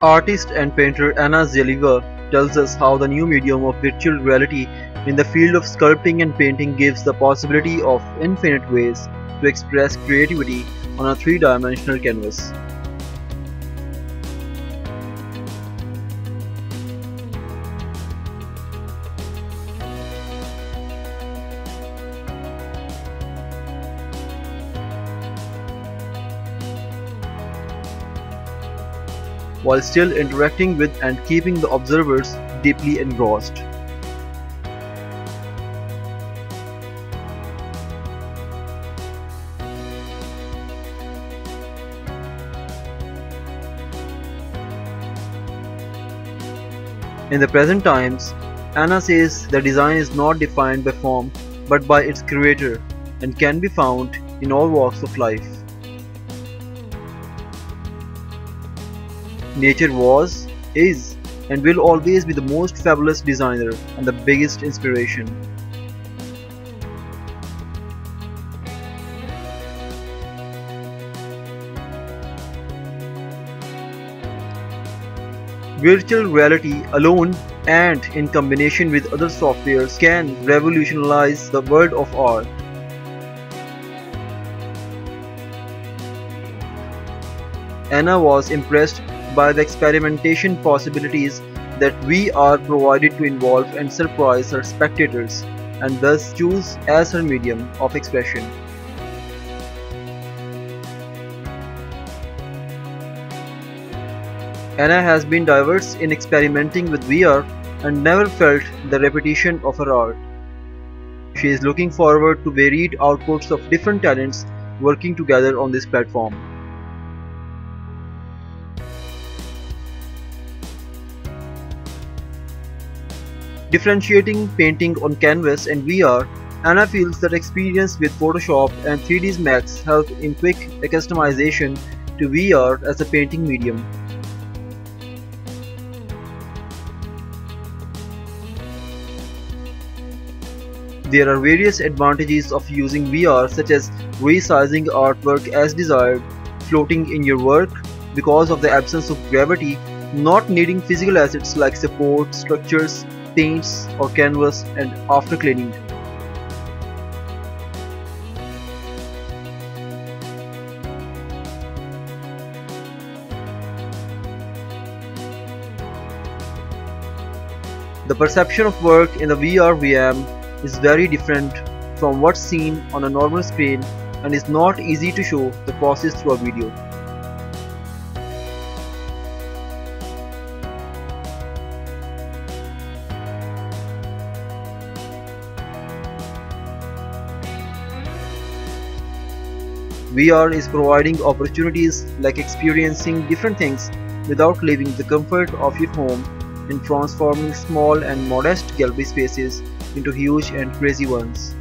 Artist and painter Anna Zelieva tells us how the new medium of virtual reality in the field of sculpting and painting gives the possibility of infinite ways to express creativity on a three-dimensional canvas. While still interacting with and keeping the observers deeply engrossed. In the present times, Anna says the design is not defined by form but by its creator and can be found in all walks of life. Nature was, is, and will always be the most fabulous designer and the biggest inspiration. Virtual reality alone and in combination with other softwares can revolutionize the world of art. Anna was impressed by the experimentation possibilities that VR provided to involve and surprise her spectators, and thus chose as her medium of expression. Anna has been diverse in experimenting with VR and never felt the repetition of her art. She is looking forward to varied outputs of different talents working together on this platform. Differentiating painting on canvas and VR, Anna feels that experience with Photoshop and 3ds Max help in quick customization to VR as a painting medium. There are various advantages of using VR, such as resizing artwork as desired, floating in your work because of the absence of gravity, not needing physical assets like support, structures, paints or canvas, and after cleaning. The perception of work in the VR VM is very different from what's seen on a normal screen and is not easy to show the process through a video. VR is providing opportunities like experiencing different things without leaving the comfort of your home and transforming small and modest gallery spaces into huge and crazy ones.